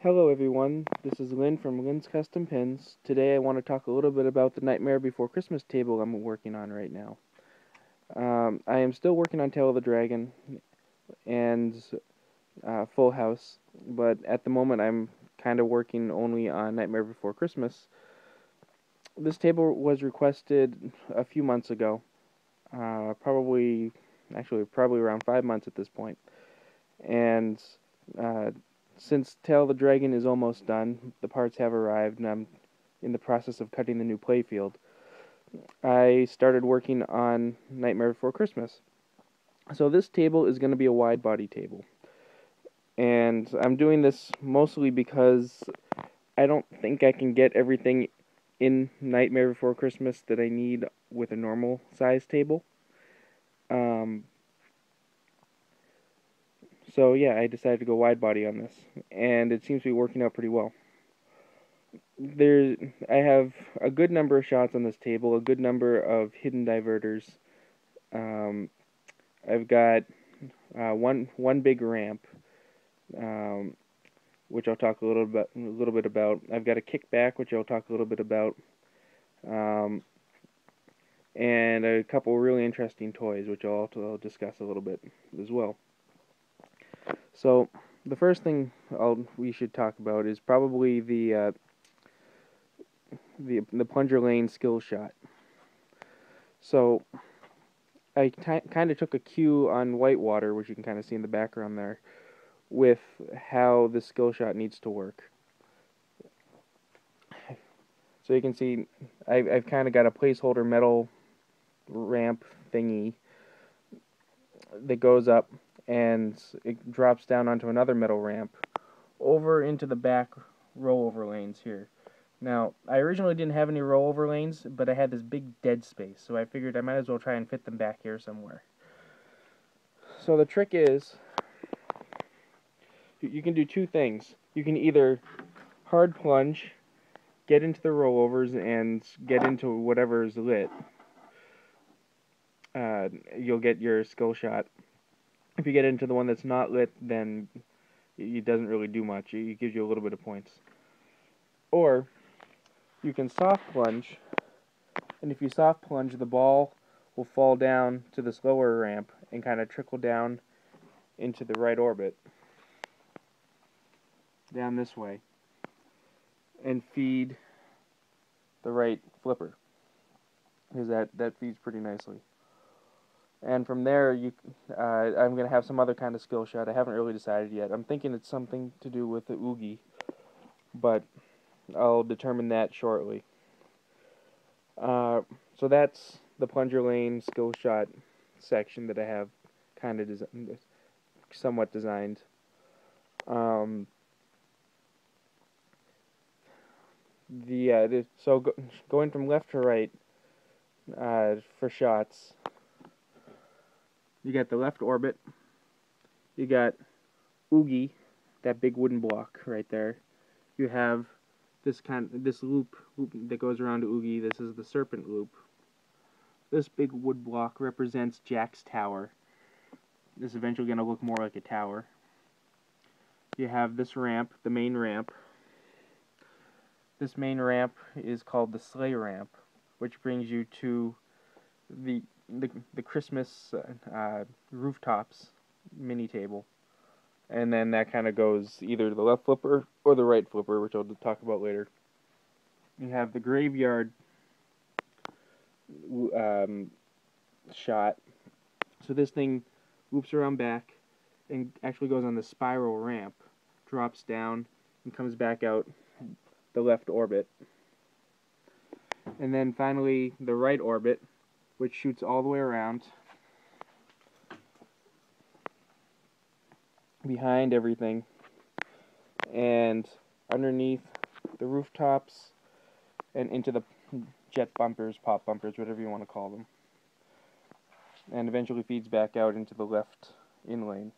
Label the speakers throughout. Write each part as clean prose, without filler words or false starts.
Speaker 1: Hello everyone, this is Lynn from Lynn's Custom Pins. Today I want to talk a little bit about the Nightmare Before Christmas table I'm working on right now. I am still working on Tail of the Dragon and Full House, but at the moment I'm kind of working only on Nightmare Before Christmas. This table was requested a few months ago, probably around 5 months at this point, and since Tail of the Dragon is almost done, the parts have arrived, and I'm in the process of cutting the new playfield, I started working on Nightmare Before Christmas. So this table is going to be a wide body table. And I'm doing this mostly because I don't think I can get everything in Nightmare Before Christmas that I need with a normal size table. So yeah, I decided to go wide body on this, and it seems to be working out pretty well. I have a good number of shots on this table, a good number of hidden diverters. I've got one big ramp, which I'll talk a little bit about. I've got a kickback, which I'll talk a little bit about, and a couple really interesting toys, which I'll discuss a little bit as well. So the first thing we should talk about is probably the Plunger Lane skill shot. So I kind of took a cue on Whitewater, which you can kind of see in the background there, with how the skill shot needs to work. So you can see I've kind of got a placeholder metal ramp thingy that goes up and it drops down onto another metal ramp over into the back rollover lanes here. Now, I originally didn't have any rollover lanes, but I had this big dead space, so I figured I might as well try and fit them back here somewhere. So the trick is, you can do two things. You can either hard plunge, get into the rollovers, and get into whatever is lit. You'll get your skill shot. If you get into the one that's not lit, then it doesn't really do much. It gives you a little bit of points. Or you can soft plunge, and if you soft plunge, the ball will fall down to this lower ramp and kind of trickle down into the right orbit, down this way, and feed the right flipper, because that feeds pretty nicely. And from there, I'm going to have some other kind of skill shot. I haven't really decided yet. I'm thinking it's something to do with the oogie, but I'll determine that shortly. So that's the Plunger Lane skill shot section that I have kind of somewhat designed. Going from left to right for shots, you got the left orbit, you got oogie, that big wooden block right there. You have this loop that goes around oogie. This is the serpent loop. This big wood block represents Jack's tower. This is eventually going to look more like a tower. You have this ramp, the main ramp. This main ramp is called the sleigh ramp, which brings you to the Christmas rooftops mini table. And then that kind of goes either the left flipper or the right flipper, which I'll talk about later. You have the graveyard shot. So this thing loops around back and actually goes on the spiral ramp, drops down, and comes back out the left orbit. And then finally the right orbit, which shoots all the way around behind everything and underneath the rooftops and into the jet bumpers, pop bumpers, whatever you want to call them, and eventually feeds back out into the left in lane.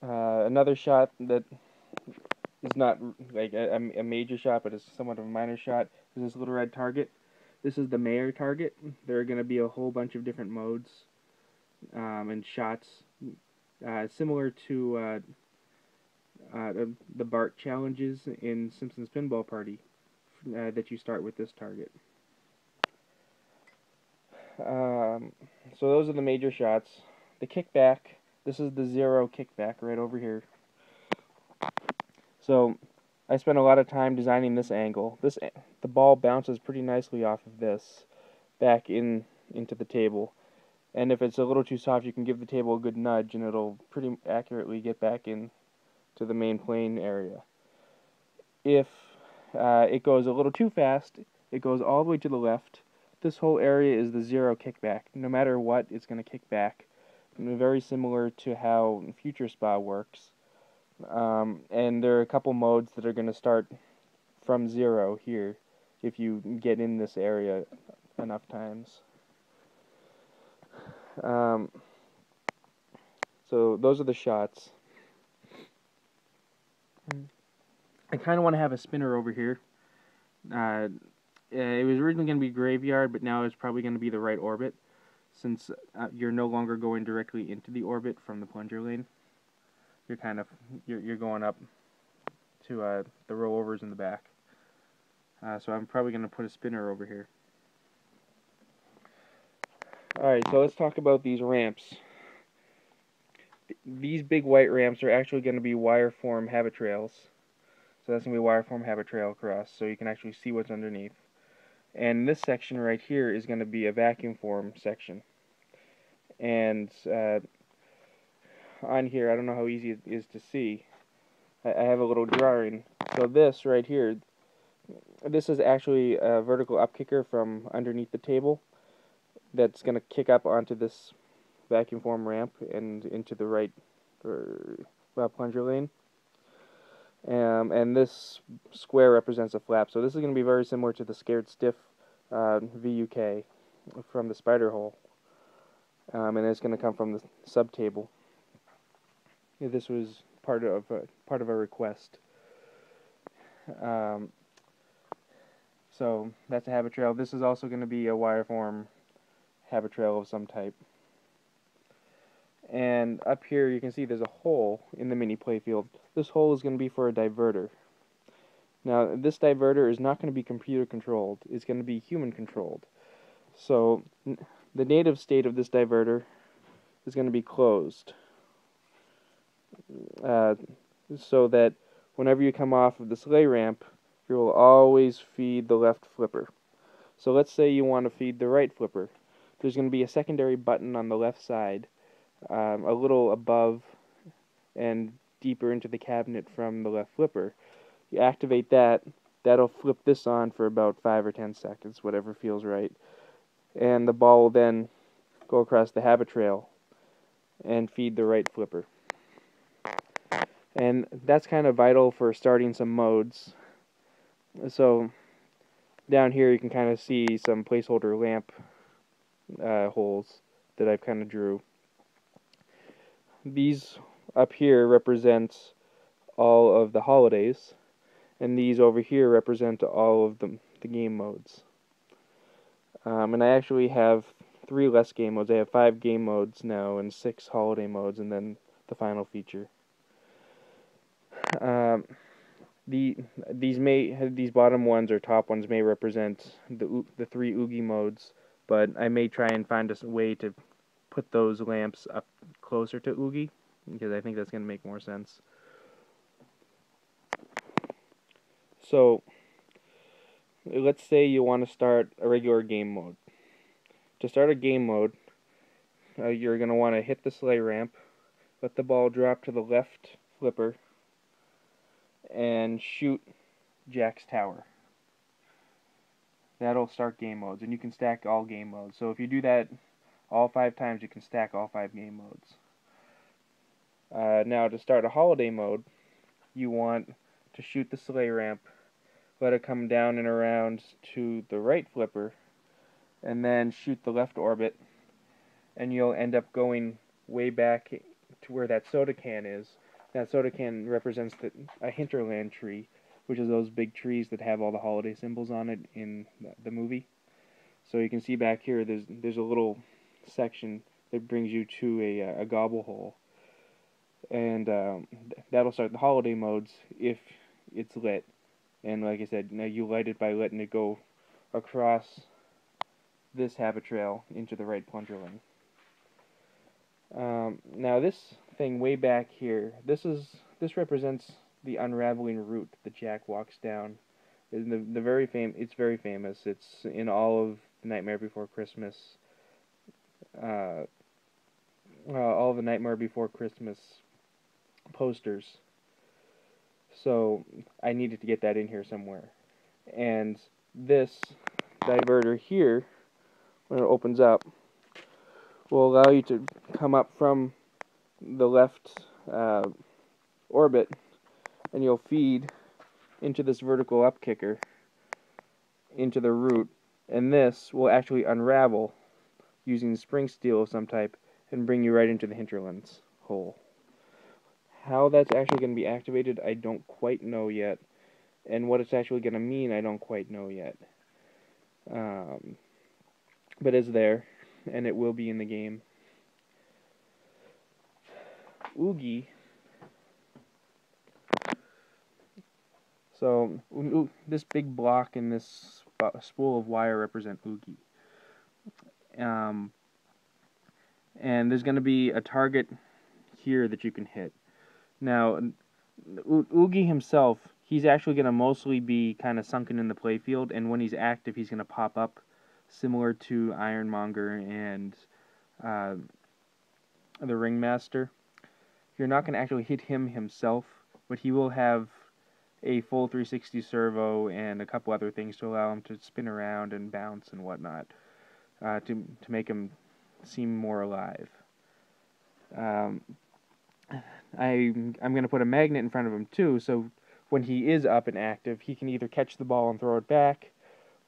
Speaker 1: Another shot that is not like a major shot, but is somewhat of a minor shot, is this little red target. This is the mayor target. There are going to be a whole bunch of different modes and shots, similar to the Bart challenges in Simpsons Pinball Party that you start with this target. So those are the major shots. The kickback, this is the 0 kickback right over here. So I spent a lot of time designing this angle. The ball bounces pretty nicely off of this back into the table. And if it's a little too soft, you can give the table a good nudge and it'll pretty accurately get back in to the main plane area. If it goes a little too fast, it goes all the way to the left. This whole area is the 0 kickback. No matter what, it's going to kick back. Very similar to how Future Spa works. And there are a couple modes that are going to start from 0 here if you get in this area enough times. So those are the shots. I kind of want to have a spinner over here. It was originally going to be graveyard, but now it's probably going to be the right orbit, since you're no longer going directly into the orbit from the plunger lane. You're going up to the rollovers in the back. So I'm probably going to put a spinner over here. Alright, so let's talk about these ramps. These big white ramps are actually going to be wireform habit trails. So that's going to be a wireform habit trail across, so you can actually see what's underneath. And this section right here is going to be a vacuum form section. And on here, I don't know how easy it is to see. I have a little drawing. So this right here, this is actually a vertical up kicker from underneath the table that's going to kick up onto this vacuum form ramp and into the right plunger lane. And this square represents a flap. So this is going to be very similar to the Scared Stiff VUK from the spider hole. And it's going to come from the sub table. This was part of a request. So that's a habit trail. This is also going to be a wireform habit trail of some type. And up here you can see there's a hole in the mini playfield. This hole is going to be for a diverter. Now this diverter is not going to be computer controlled. It's going to be human controlled. So the native state of this diverter is going to be closed. So that whenever you come off of the sleigh ramp, you will always feed the left flipper. So let's say you want to feed the right flipper. There's going to be a secondary button on the left side, a little above and deeper into the cabinet from the left flipper. You activate that, that'll flip this on for about 5 or 10 seconds, whatever feels right. And the ball will then go across the habit trail and feed the right flipper. And that's kind of vital for starting some modes. So down here you can kind of see some placeholder lamp holes that I've kind of drew. These up here represent all of the holidays, and these over here represent all of the game modes. And I actually have 3 less game modes. I have 5 game modes now and 6 holiday modes, and then the final feature. These bottom ones or top ones may represent the 3 Oogie modes, but I may try and find a way to put those lamps up closer to Oogie, because I think that's going to make more sense. So let's say you want to start a regular game mode. To start a game mode, you're going to want to hit the sleigh ramp, let the ball drop to the left flipper, and shoot Jack's tower. That'll start game modes, and you can stack all game modes. So if you do that all 5 times, you can stack all 5 game modes. Now to start a holiday mode, you want to shoot the sleigh ramp, let it come down and around to the right flipper, and then shoot the left orbit, and you'll end up going way back to where that soda can is. That soda can represents a hinterland tree, which is those big trees that have all the holiday symbols on it in the movie. So you can see back here there's a little section that brings you to a gobble hole. and that'll start the holiday modes if it's lit. And like I said, now you light it by letting it go across this habit trail into the right plunger lane. Now this thing way back here, this represents the Unraveling Route that Jack walks down. It's very famous. It's in all of the Nightmare Before Christmas, uh, all the Nightmare Before Christmas posters. So I needed to get that in here somewhere. And this diverter here, when it opens up, will allow you to come up from the left orbit, and you'll feed into this vertical up kicker into the root, and this will actually unravel using spring steel of some type and bring you right into the hinterlands hole. How that's actually going to be activated, I don't quite know yet, and what it's actually going to mean, I don't quite know yet. But it's there, and it will be in the game. Oogie. So this big block and this spool of wire represent Oogie. And there's going to be a target here that you can hit. Now, Oogie himself, he's actually going to mostly be kind of sunken in the playfield, and when he's active, he's going to pop up, similar to Ironmonger and the Ringmaster. You're not going to actually hit him himself, but he will have a full 360 servo and a couple other things to allow him to spin around and bounce and whatnot, to make him seem more alive. I'm going to put a magnet in front of him too, so when he is up and active, he can either catch the ball and throw it back,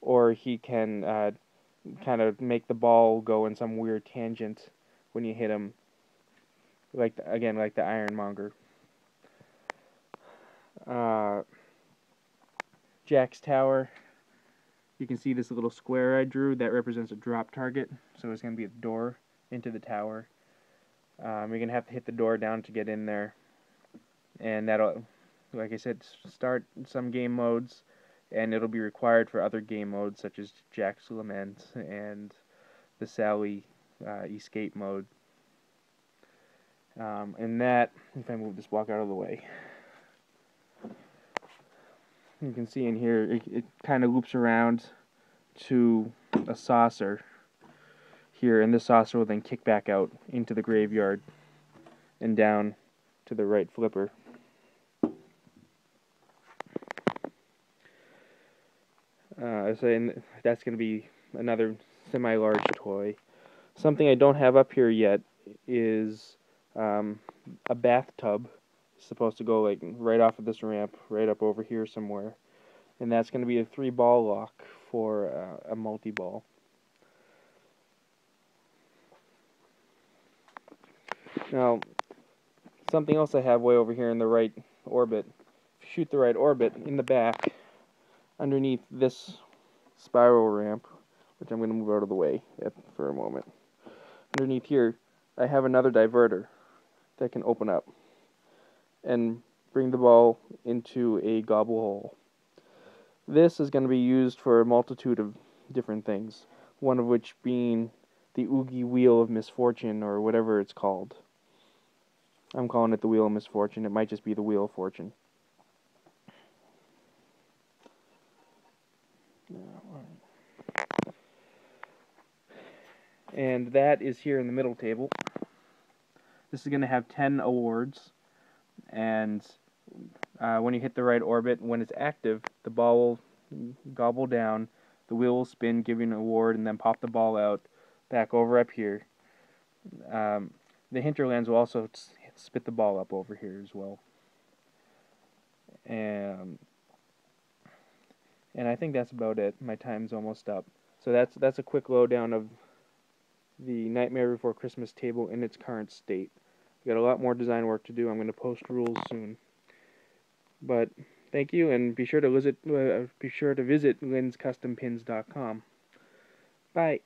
Speaker 1: or he can kind of make the ball go in some weird tangent when you hit him, like the Ironmonger. Jack's tower, you can see this little square I drew that represents a drop target, so it's going to be a door into the tower. You're going to have to hit the door down to get in there, and that'll, like I said, start some game modes, and it'll be required for other game modes such as Jack's Lament and the Sally escape mode. And that, if I move this block out of the way, you can see in here, it kind of loops around to a saucer here, and this saucer will then kick back out into the graveyard and down to the right flipper. So that's going to be another semi-large toy. Something I don't have up here yet is a bathtub. It's supposed to go like right off of this ramp, right up over here somewhere, and that's going to be a 3-ball lock for a multi-ball. Now, something else I have way over here in the right orbit. If you shoot the right orbit, in the back, underneath this spiral ramp, which I'm going to move out of the way for a moment, underneath here, I have another diverter that can open up and bring the ball into a gobble hole. This is going to be used for a multitude of different things, one of which being the Oogie Wheel of Misfortune, or whatever it's called. I'm calling it the Wheel of Misfortune. It might just be the Wheel of Fortune. And that is here in the middle table. This is going to have 10 awards, and when you hit the right orbit, when it's active, the ball will gobble down, the wheel will spin, give you an award, and then pop the ball out back over up here. The hinterlands will also spit the ball up over here as well. And I think that's about it. My time's almost up. So that's a quick lowdown of the Nightmare Before Christmas table in its current state. We've got a lot more design work to do. I'm going to post rules soon. But thank you, and be sure to visit linscustompins.com. Bye.